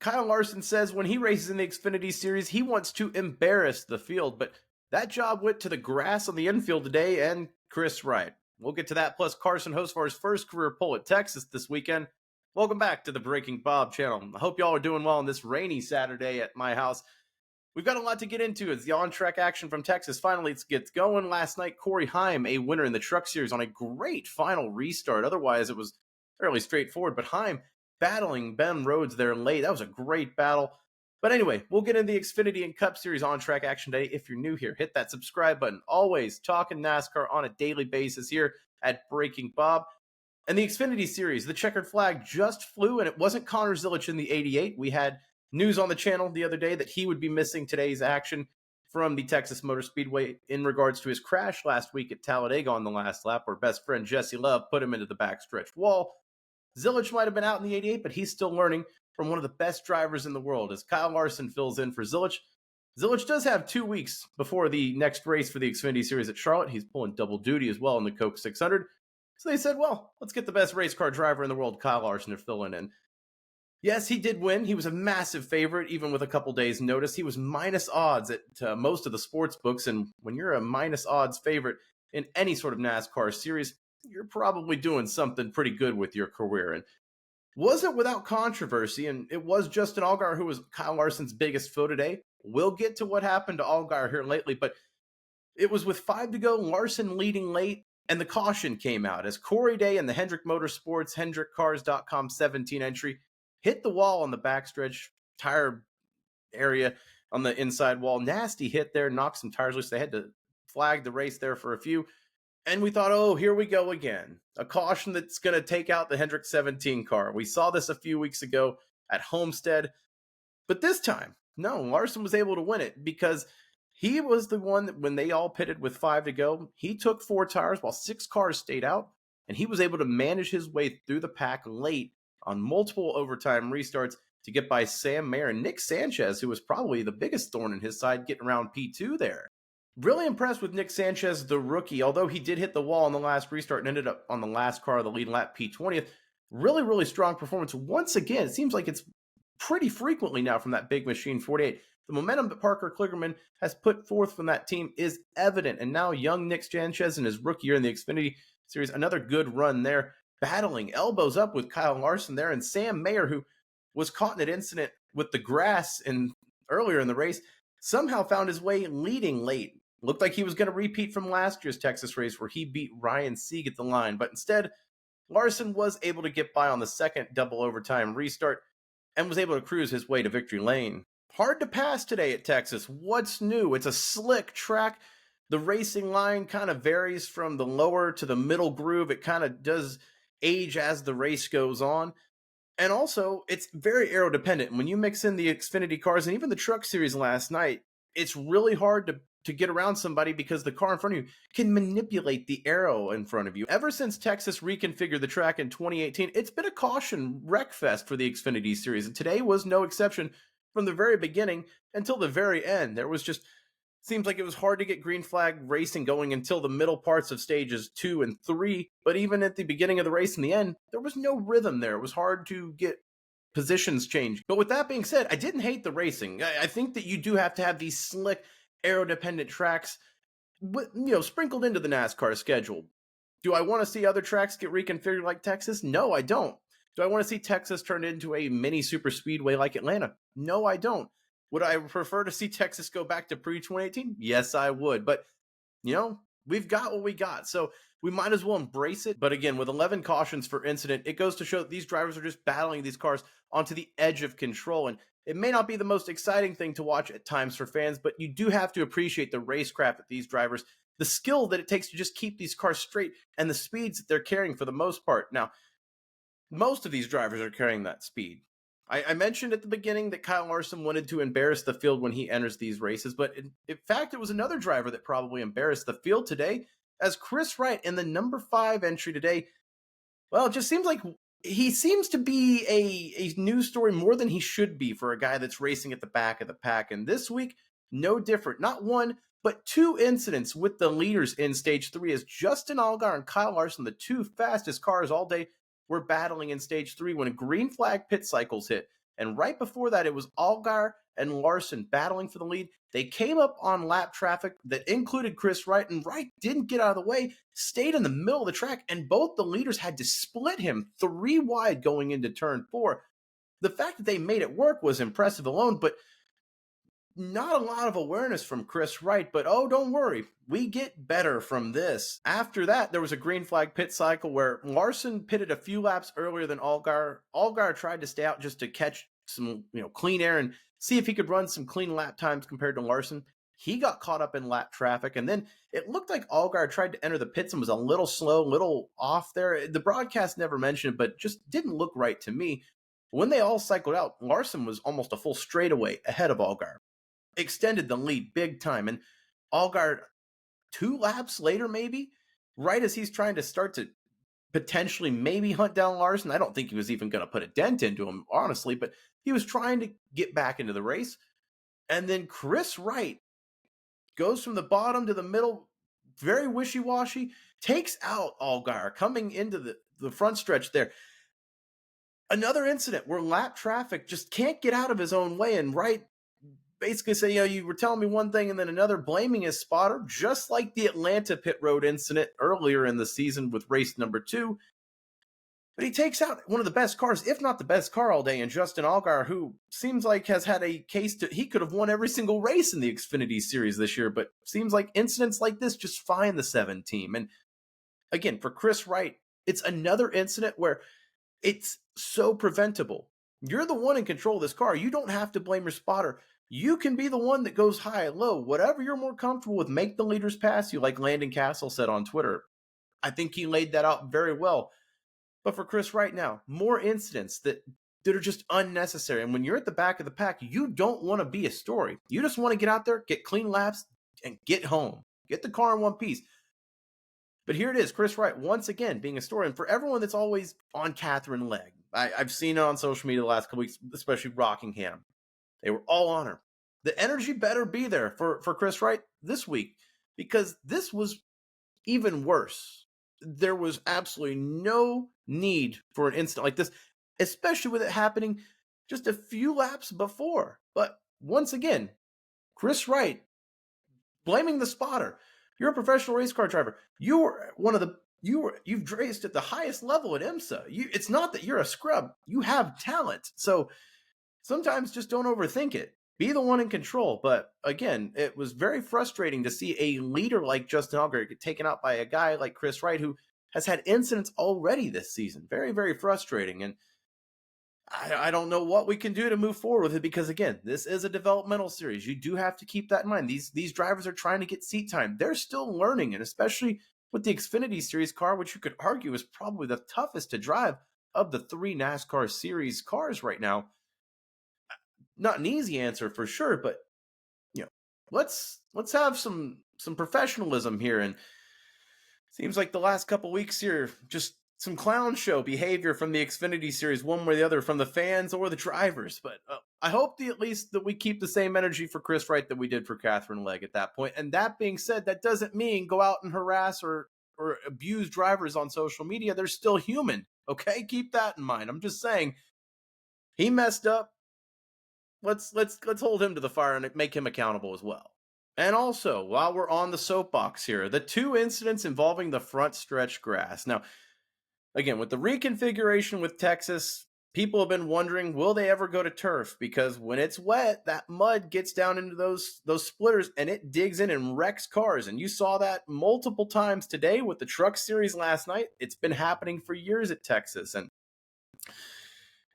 Kyle Larson says when he races in the Xfinity Series, he wants to embarrass the field, but that job went to the grass on the infield today and Kris Wright. We'll get to that, plus Carson Hocevar's first career pole at Texas this weekend. Welcome back to the Breaking Bob channel. I hope y'all are doing well on this rainy Saturday at my house. We've got a lot to get into as the on-track action from Texas finally gets going. Last night, Corey Heim, a winner in the Truck Series, on a great final restart. Otherwise, it was fairly straightforward, but Heim battling Ben Rhodes there late. That was a great battle. But anyway, we'll get into the Xfinity and Cup Series on-track action today. If you're new here, hit that subscribe button. Always talking NASCAR on a daily basis here at Breaking Bob. And the Xfinity Series, the checkered flag just flew, and it wasn't Connor Zilisch in the 88. We had news on the channel the other day that he would be missing today's action from the Texas Motor Speedway in regards to his crash last week at Talladega on the last lap, where best friend Jesse Love put him into the backstretch wall. Zilisch might have been out in the 88, but he's still learning from one of the best drivers in the world as Kyle Larson fills in for Zilisch. Zilisch does have 2 weeks before the next race for the Xfinity Series at Charlotte. He's pulling double duty as well in the Coke 600. So they said, well, let's get the best race car driver in the world, Kyle Larson, to fill in. Yes, he did win. He was a massive favorite, even with a couple days' notice. He was minus odds at most of the sports books, and when you're a minus odds favorite in any sort of NASCAR series, you're probably doing something pretty good with your career. And wasn't without controversy, and it was Justin Allgaier who was Kyle Larson's biggest foe today. We'll get to what happened to Allgaier here lately, but it was with 5 to go, Larson leading late, and the caution came out as Corey Day and the Hendrick Motorsports, HendrickCars.com 17 entry hit the wall on the backstretch tire area on the inside wall. Nasty hit there, knocked some tires loose. They had to flag the race there for a few. And we thought, oh, here we go again. A caution that's going to take out the Hendrick 17 car. We saw this a few weeks ago at Homestead. But this time, no, Larson was able to win it because he was the one that when they all pitted with 5 to go, he took 4 tires while 6 cars stayed out. And he was able to manage his way through the pack late on multiple overtime restarts to get by Sam Mayer and Nick Sanchez, who was probably the biggest thorn in his side, getting around P2 there. Really impressed with Nick Sanchez, the rookie, although he did hit the wall on the last restart and ended up on the last car of the lead lap, P20th. Really, really strong performance. Once again, it seems like it's pretty frequently now from that big machine 48. The momentum that Parker Kligerman has put forth from that team is evident. And now young Nick Sanchez in his rookie year in the Xfinity Series, another good run there, battling elbows up with Kyle Larson there. And Sam Mayer, who was caught in an incident with the grass earlier in the race, somehow found his way leading late. Looked like he was going to repeat from last year's Texas race where he beat Ryan Sieg at the line, but instead, Larson was able to get by on the second double overtime restart and was able to cruise his way to victory lane. Hard to pass today at Texas. What's new? It's a slick track. The racing line kind of varies from the lower to the middle groove. It kind of does age as the race goes on. And also, it's very aero dependent. When you mix in the Xfinity cars and even the Truck Series last night, it's really hard to get around somebody because the car in front of you can manipulate the aero in front of you. Ever since Texas reconfigured the track in 2018, it's been a caution wreck fest for the Xfinity Series, and today was no exception from the very beginning until the very end. There was just, seems like it was hard to get green flag racing going until the middle parts of stages 2 and 3, but even at the beginning of the race in the end, there was no rhythm there. It was hard to get positions changed. But with that being said, I didn't hate the racing. I think that you do have to have these slick, aero-dependent tracks, sprinkled into the NASCAR schedule. Do I want to see other tracks get reconfigured like Texas? No, I don't. Do I want to see Texas turned into a mini super speedway like Atlanta? No, I don't. Would I prefer to see Texas go back to pre-2018? Yes, I would. But, we've got what we got. So we might as well embrace it. But again, with 11 cautions for incident, it goes to show that these drivers are just battling these cars onto the edge of control. And it may not be the most exciting thing to watch at times for fans, but you do have to appreciate the racecraft of these drivers, the skill that it takes to just keep these cars straight, and the speeds that they're carrying for the most part. Now, most of these drivers are carrying that speed. I mentioned at the beginning that Kyle Larson wanted to embarrass the field when he enters these races, but in fact, it was another driver that probably embarrassed the field today, as Kris Wright in the number 5 entry today. Well, it just seems like he seems to be a news story more than he should be for a guy that's racing at the back of the pack. And this week, no different. Not one, but 2 incidents with the leaders in Stage 3 as Justin Allgaier and Kyle Larson, the 2 fastest cars all day, were battling in Stage 3 when green flag pit cycles hit. And right before that, it was Allgaier and Larson battling for the lead. They came up on lap traffic that included Kris Wright, and Wright didn't get out of the way, stayed in the middle of the track, and both the leaders had to split him 3 wide going into turn 4. The fact that they made it work was impressive alone, but not a lot of awareness from Kris Wright. But oh, don't worry, we get better from this. After that, there was a green flag pit cycle where Larson pitted a few laps earlier than Allgaier. Allgaier tried to stay out just to catch some clean air and see if he could run some clean lap times compared to Larson. He got caught up in lap traffic, and then it looked like Allgaier tried to enter the pits and was a little slow, little off there. The broadcast never mentioned it, but just didn't look right to me. When they all cycled out, Larson was almost a full straightaway ahead of Allgaier. Extended the lead big time, and Allgaier 2 laps later, maybe, right as he's trying to start to potentially maybe hunt down Larson. I don't think he was even going to put a dent into him, honestly, but he was trying to get back into the race. And then Kris Wright goes from the bottom to the middle, very wishy-washy, takes out Allgaier coming into the front stretch there. Another incident where lap traffic just can't get out of his own way, and Wright basically say, you were telling me one thing and then another, blaming his spotter, just like the Atlanta pit road incident earlier in the season with race number 2. But he takes out one of the best cars, if not the best car all day, in Justin Allgaier, who seems like has had a case he could have won every single race in the Xfinity series this year, but seems like incidents like this just find the 7 team. And again, for Kris Wright, it's another incident where it's so preventable. You're the one in control of this car. You don't have to blame your spotter. You can be the one that goes high and low. Whatever you're more comfortable with, make the leaders pass you, like Landon Castle said on Twitter. I think he laid that out very well. But for Kris Wright now, more incidents that are just unnecessary. And when you're at the back of the pack, you don't want to be a story. You just want to get out there, get clean laps, and get home. Get the car in one piece. But here it is, Kris Wright once again being a story. And for everyone that's always on Catherine Legg, I've seen it on social media the last couple weeks, especially Rockingham. They were all on her. The energy better be there for Kris Wright this week, because this was even worse. There was absolutely no need for an incident like this, especially with it happening just a few laps before. But once again, Kris Wright blaming the spotter. You're a professional race car driver. You've raced at the highest level at IMSA. It's not that you're a scrub. You have talent. So sometimes just don't overthink it. Be the one in control. But again, it was very frustrating to see a leader like Justin Allgaier get taken out by a guy like Kris Wright, who has had incidents already this season. Very, very frustrating. And I don't know what we can do to move forward with it, because again, this is a developmental series. You do have to keep that in mind. These drivers are trying to get seat time. They're still learning, and especially with the Xfinity Series car, which you could argue is probably the toughest to drive of the 3 NASCAR Series cars right now. Not an easy answer for sure, but let's have some professionalism here. And seems like the last couple weeks here, just some clown show behavior from the Xfinity Series, one way or the other, from the fans or the drivers. But I hope at least that we keep the same energy for Kris Wright that we did for Catherine Legg at that point. And that being said, that doesn't mean go out and harass or abuse drivers on social media. They're still human. Okay, keep that in mind. I'm just saying, he messed up. Let's hold him to the fire and make him accountable as well. And also, while we're on the soapbox here, the 2 incidents involving the front stretch grass. Now, again, with the reconfiguration with Texas, people have been wondering, will they ever go to turf? Because when it's wet, that mud gets down into those splitters and it digs in and wrecks cars. And you saw that multiple times today with the Truck Series last night. It's been happening for years at Texas. And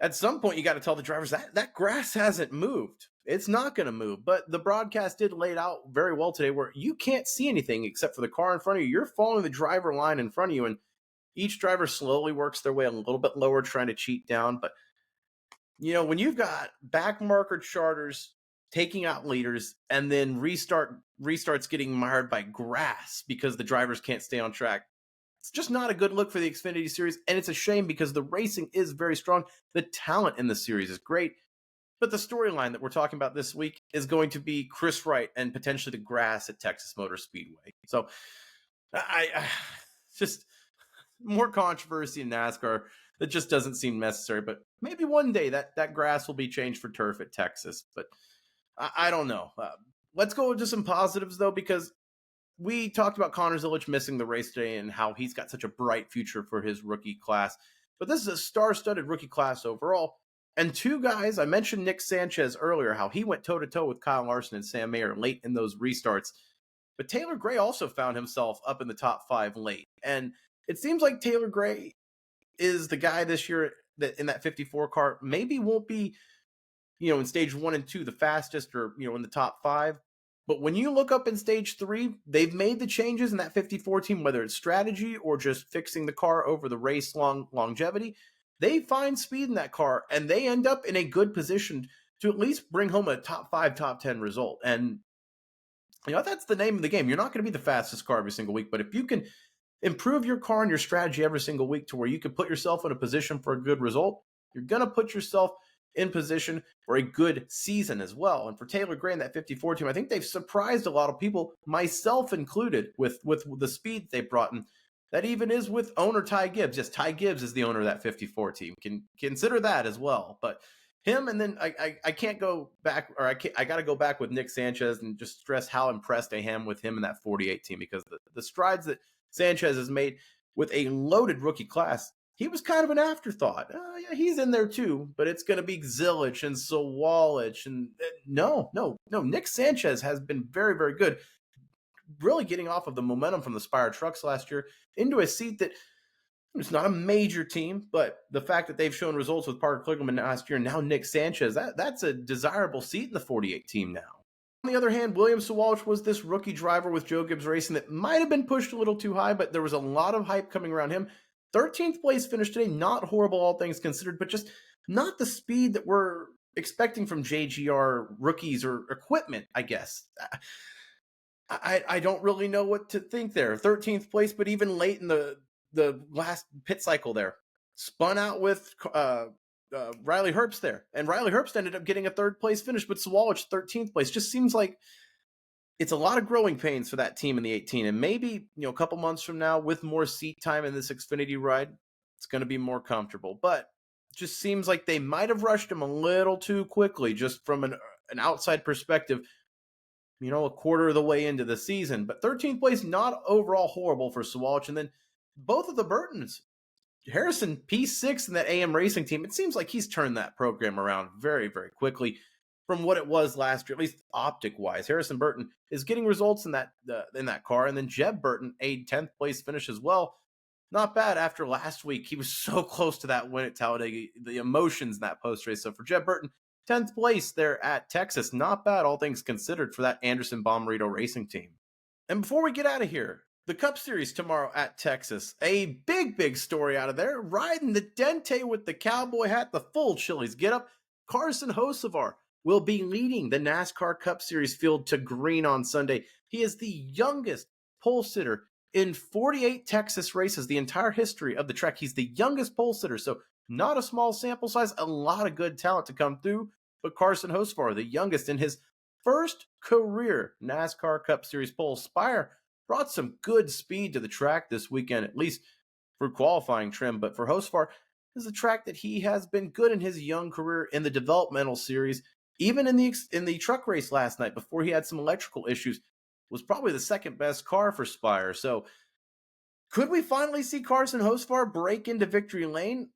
at some point, you got to tell the drivers that grass hasn't moved. It's not going to move. But the broadcast did lay it out very well today, where you can't see anything except for the car in front of you. You're following the driver line in front of you, and each driver slowly works their way a little bit lower, trying to cheat down. But, when you've got back marker charters taking out leaders, and then restarts getting mired by grass because the drivers can't stay on track, it's just not a good look for the Xfinity Series, and it's a shame because the racing is very strong. The talent in the series is great, but the storyline that we're talking about this week is going to be Kris Wright and potentially the grass at Texas Motor Speedway. So, I just more controversy in NASCAR. That just doesn't seem necessary. But maybe one day that grass will be changed for turf at Texas. But I don't know. Let's go into some positives, though, because we talked about Connor Zilic missing the race today and how he's got such a bright future for his rookie class. But this is a star-studded rookie class overall. And two guys, I mentioned Nick Sanchez earlier, how he went toe-to-toe with Kyle Larson and Sam Mayer late in those restarts. But Taylor Gray also found himself up in the top 5 late. And it seems like Taylor Gray is the guy this year that in that 54 car maybe won't be, in stage 1 and 2 the fastest, or in the top 5. But when you look up in stage 3, they've made the changes in that 54 team, whether it's strategy or just fixing the car over the race longevity. They find speed in that car, and they end up in a good position to at least bring home a top 5, top 10 result. And that's the name of the game. You're not going to be the fastest car every single week, but if you can improve your car and your strategy every single week to where you can put yourself in a position for a good result, you're going to put yourself in position for a good season as well. And for Taylor Gray and that 54 team, I think they've surprised a lot of people, myself included, with the speed they brought in. That even is with owner Ty Gibbs. Yes, Ty Gibbs is the owner of that 54 team. Can consider that as well. But him, and then I can't go back, or I got to go back with Nick Sanchez and just stress how impressed I am with him in that 48 team, because the strides that Sanchez has made with a loaded rookie class, he was kind of an afterthought. Yeah, he's in there too, but it's going to be Zilic and Wallace. And no. Nick Sanchez has been very, very good, really getting off of the momentum from the Spire trucks last year into a seat that it's not a major team, but the fact that they've shown results with Parker Kligerman last year and now Nick Sanchez, that's a desirable seat in the 48 team now. On the other hand, William Sawalich was this rookie driver with Joe Gibbs Racing that might have been pushed a little too high, but there was a lot of hype coming around him. 13th place finish today, not horrible all things considered, but just not the speed that we're expecting from JGR rookies or equipment, I guess. I don't really know what to think there. 13th place, but even late in the last pit cycle there, spun out with Riley Herbst there. And Riley Herbst ended up getting a 3rd place finish, but Sawalich 13th place. Just seems like it's a lot of growing pains for that team in the 18. And maybe, a couple months from now, with more seat time in this Xfinity ride, it's going to be more comfortable. But it just seems like they might have rushed him a little too quickly, just from an outside perspective, a quarter of the way into the season. But 13th place, not overall horrible for Sawalich. And then both of the Burtons, Harrison P6 and that AM Racing team, it seems like he's turned that program around very, very quickly from what it was last year, at least optic-wise. Harrison Burton is getting results in that car. And then Jeb Burton, a 10th place finish as well. Not bad after last week. He was so close to that win at Talladega, the emotions in that post-race. So for Jeb Burton, 10th place there at Texas. Not bad, all things considered, for that Anderson Bomarito Racing team. And before we get out of here, the Cup Series tomorrow at Texas. A big story out of there. Riding the Dente with the cowboy hat, the full Chili's getup. Carson Hocevar will be leading the NASCAR Cup Series field to green on Sunday. He is the youngest pole sitter in 48 Texas races, the entire history of the track. He's the youngest pole sitter, so not a small sample size, a lot of good talent to come through. But Carson Hocevar, the youngest in his first career NASCAR Cup Series pole. Spire brought some good speed to the track this weekend, at least for qualifying trim. But for Hocevar, this is a track that he has been good in his young career in the developmental series. Even in the truck race last night, before he had some electrical issues, was probably the 2nd best car for Spire. So could we finally see Carson Hocevar break into victory lane?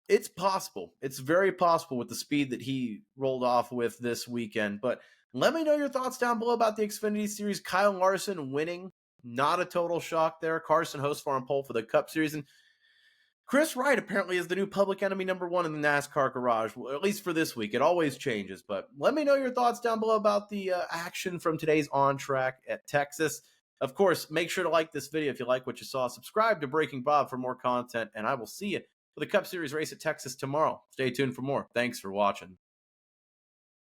It's possible. It's very possible with the speed that he rolled off with this weekend. But let me know your thoughts down below about the Xfinity Series. Kyle Larson winning. Not a total shock there. Carson Hocevar on pole for the Cup Series. And Kris Wright apparently is the new public enemy #1 in the NASCAR garage, well, at least for this week. It always changes. But let me know your thoughts down below about the action from today's on track at Texas. Of course, make sure to like this video if you like what you saw. Subscribe to Breaking Bob for more content. And I will see you for the Cup Series race at Texas tomorrow. Stay tuned for more. Thanks for watching.